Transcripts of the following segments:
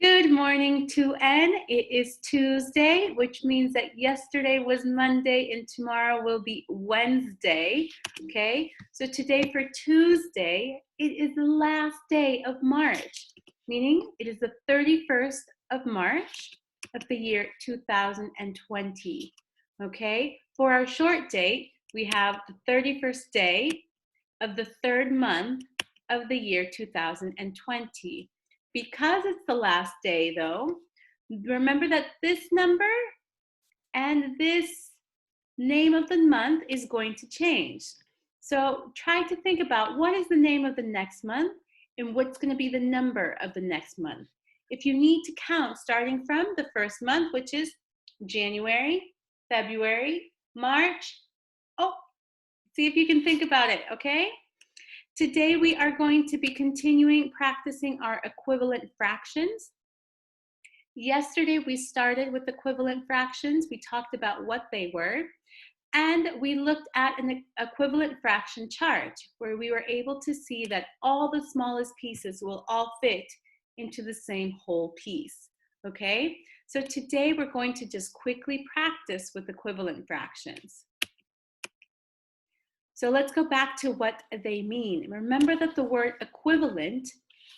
Good morning, 2N. It is Tuesday, which means that yesterday was Monday and tomorrow will be Wednesday. Okay, so today for Tuesday, it is the last day of March, meaning it is the 31st of March of the year 2020. Okay, for our short date, we have the 31st day of the third month of the year 2020. Because it's the last day though, remember that this number and this name of the month is going to change. So try to think about what is the name of the next month and what's going to be the number of the next month. If you need to count starting from the first month, which is January, February, March, see if you can think about it, okay? Today we are going to be continuing practicing our equivalent fractions. Yesterday we started with equivalent fractions. We talked about what they were, and we looked at an equivalent fraction chart where we were able to see that all the smallest pieces will all fit into the same whole piece, okay? So today we're going to just quickly practice with equivalent fractions. So let's go back to what they mean. Remember that the word equivalent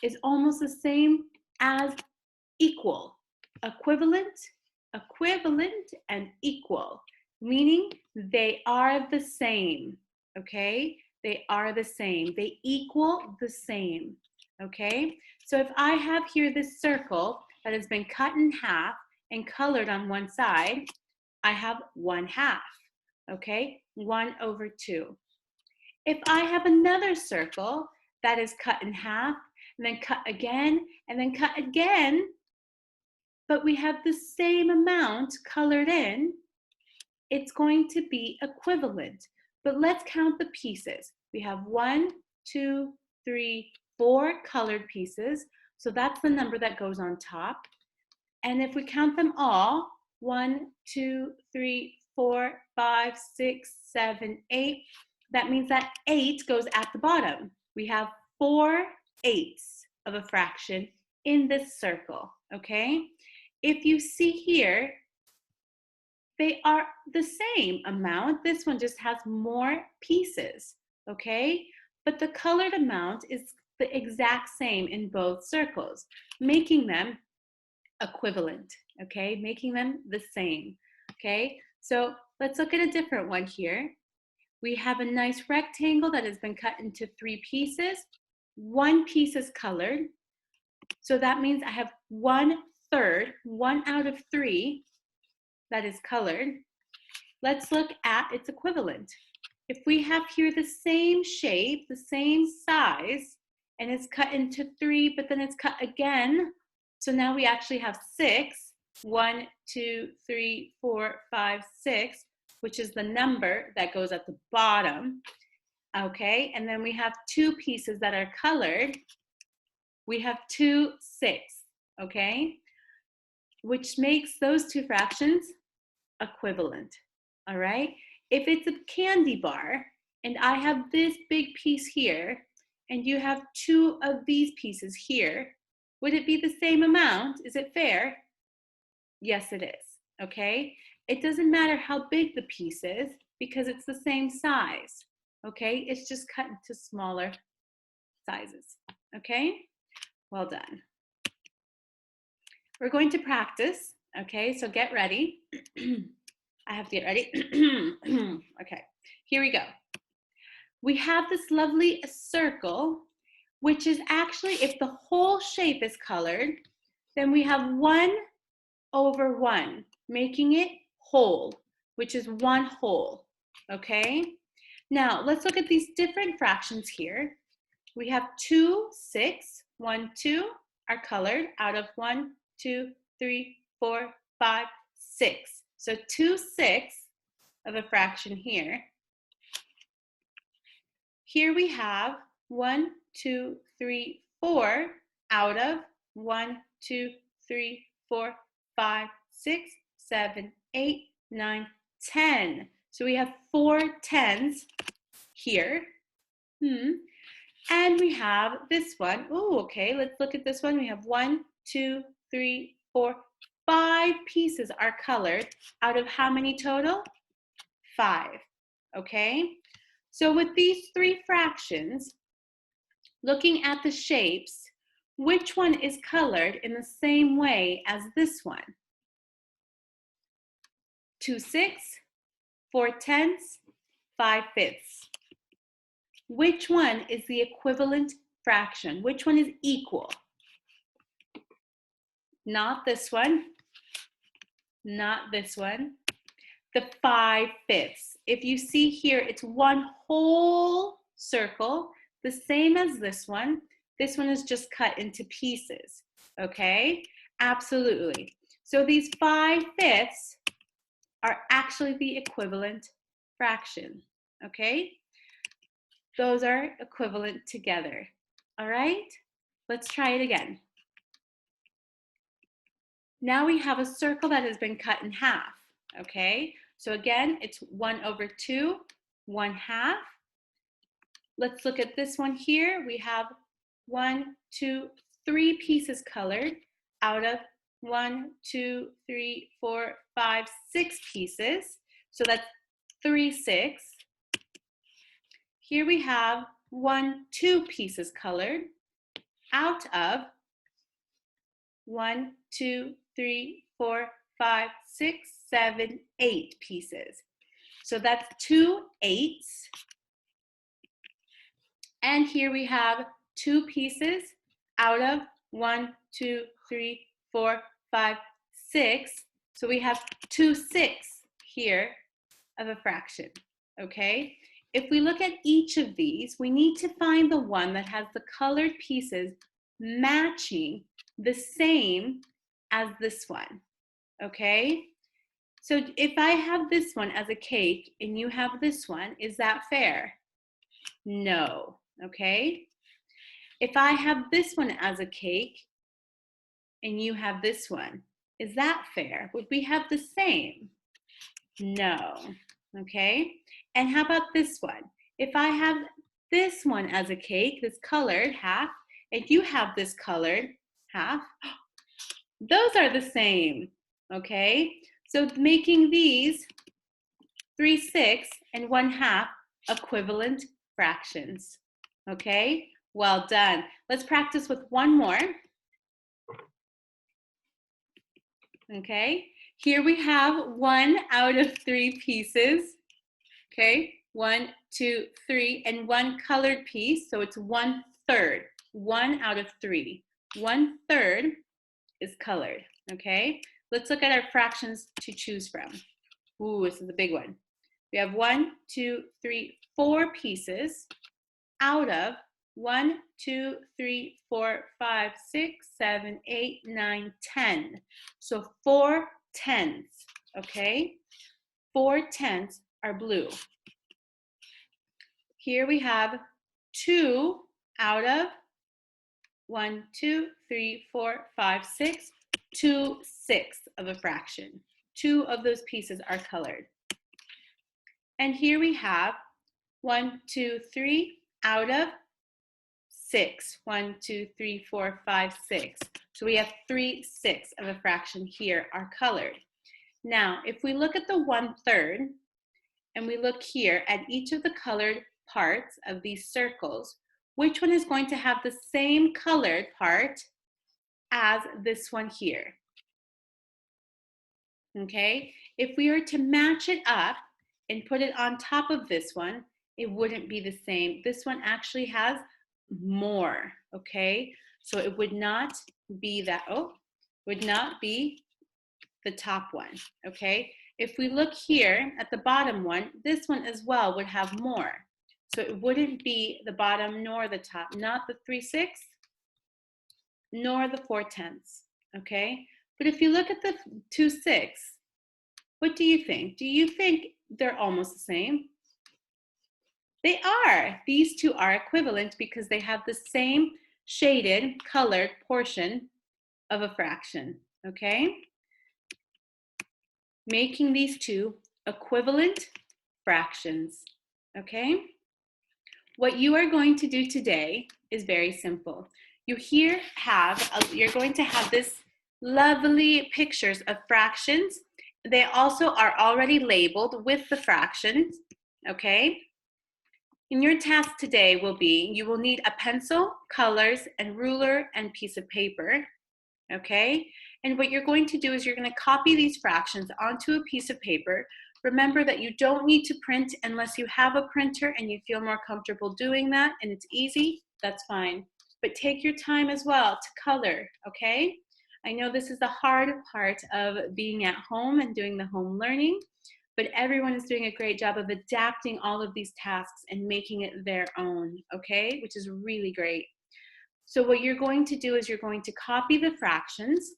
is almost the same as equal. Equivalent, and equal, meaning they are the same, okay? They are the same. They equal the same, okay? So if I have here this circle that has been cut in half and colored on one side, I have 1/2, okay? 1/2. If I have another circle that is cut in half, and then cut again, and then cut again, but we have the same amount colored in, it's going to be equivalent. But let's count the pieces. We have 1, 2, 3, 4 colored pieces. So that's the number that goes on top. And if we count them all, 1, 2, 3, 4, 5, 6, 7, 8, that means that 8 goes at the bottom. We have 4/8 of a fraction in this circle, okay? If you see here, they are the same amount. This one just has more pieces, okay? But the colored amount is the exact same in both circles, making them equivalent, okay? Making them the same, okay? So let's look at a different one here. We have a nice rectangle that has been cut into 3 pieces. 1 piece is colored. So that means I have 1/3, 1 out of 3 that is colored. Let's look at its equivalent. If we have here the same shape, the same size, and it's cut into 3, but then it's cut again. So now we actually have 6. 1, 2, 3, 4, 5, 6. Which is the number that goes at the bottom, okay? And then we have 2 pieces that are colored. We have 2/6, okay? Which makes those 2 fractions equivalent, all right? If it's a candy bar and I have this big piece here and you have 2 of these pieces here, would it be the same amount? Is it fair? Yes, it is, okay? It doesn't matter how big the piece is because it's the same size, okay? It's just cut into smaller sizes, okay? Well done. We're going to practice, okay? So get ready. I have to get ready. Okay, here we go. We have this lovely circle, which is actually, if the whole shape is colored, then we have 1/1, making it whole, which is 1 whole, okay? Now, let's look at these different fractions here. We have 2/6, 1, 2 are colored out of 1, 2, 3, 4, 5, 6. So 2/6 of a fraction here. Here we have 1, 2, 3, 4 out of 1, 2, 3, 4, 5, 6, 7, 8, 9, 10. So we have 4/10 here. And we have this one. Oh, okay, let's look at this one. We have 1, 2, 3, 4, 5 pieces are colored out of how many total? 5, okay? So with these 3 fractions, looking at the shapes, which one is colored in the same way as this one? 2/6, 4/10, 5/5. Which one is the equivalent fraction? Which one is equal? Not this one, not this one. The 5/5. If you see here, it's one whole circle, the same as this one. This one is just cut into pieces, okay? Absolutely. So these 5/5 are actually the equivalent fraction, okay? Those are equivalent together, all right? Let's try it again. Now we have a circle that has been cut in half, okay? So again, it's 1/2, 1/2. Let's look at this one here. We have 1, 2, 3 pieces colored out of 1, 2, 3, 4, 5, 6 pieces. So that's 3/6. Here we have 1, 2 pieces colored out of 1, 2, 3, 4, 5, 6, 7, 8 pieces. So that's 2/8. And here we have 2 pieces out of 1, 2, 3, 4, 5, 6. So we have 2/6 here of a fraction, okay? If we look at each of these, we need to find the one that has the colored pieces matching the same as this one, okay? So if I have this one as a cake and you have this one, is that fair? No, okay? If I have this one as a cake and you have this one, is that fair? Would we have the same? No, okay? And how about this one? If I have this one as a cake, this colored half, and you have this colored half, those are the same, okay? So making these 3/6 and 1/2 equivalent fractions, okay? Well done. Let's practice with one more. Okay, here we have 1 out of 3 pieces. Okay, 1, 2, 3, and 1 colored piece, so it's 1/3. 1 out of 3. 1/3 is colored, okay? Let's look at our fractions to choose from. Ooh, this is a big one. We have 1, 2, 3, 4 pieces out of 1, 2, 3, 4, 5, 6, 7, 8, 9, 10. So 4/10, okay? 4/10 are blue. Here we have 2 out of 1, 2, 3, 4, 5, 6, 2/6 of a fraction. 2 of those pieces are colored. And here we have 1, 2, 3 out of 6. 1, 2, 3, 4, 5, 6. So we have 3/6 of a fraction here are colored. Now, if we look at the 1/3 and we look here at each of the colored parts of these circles, which one is going to have the same colored part as this one here? Okay, if we were to match it up and put it on top of this one, it wouldn't be the same. This one actually has more, okay? So it would not be that, would not be the top one, okay? If we look here at the bottom one, this one as well would have more. So it wouldn't be the bottom nor the top, not the 3/6 nor the 4/10, okay? But if you look at the 2/6, what do you think? Do you think they're almost the same? They are. These two are equivalent because they have the same shaded, colored portion of a fraction, okay? Making these two equivalent fractions, okay? What you are going to do today is very simple. You're going to have this lovely pictures of fractions. They also are already labeled with the fractions, okay? And your task today will be, you will need a pencil, colors, and ruler and piece of paper, okay? And what you're going to do is you're going to copy these fractions onto a piece of paper. Remember that you don't need to print unless you have a printer and you feel more comfortable doing that and it's easy, that's fine. But take your time as well to color, okay? I know this is the hard part of being at home and doing the home learning, but everyone is doing a great job of adapting all of these tasks and making it their own, okay? Which is really great. So what you're going to do is you're going to copy the fractions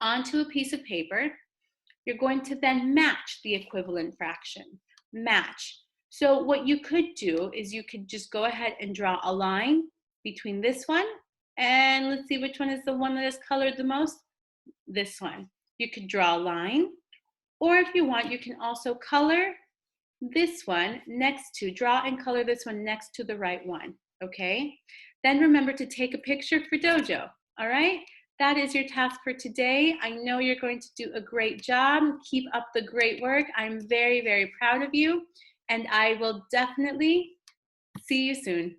onto a piece of paper. You're going to then match the equivalent fraction. Match. So what you could do is you could just go ahead and draw a line between this one, and let's see which one is the one that is colored the most. This one. You could draw a line, or if you want, you can also color this one next to, draw and color this one next to the right one, okay? Then remember to take a picture for Dojo, all right? That is your task for today. I know you're going to do a great job. Keep up the great work. I'm very, very proud of you, and I will definitely see you soon.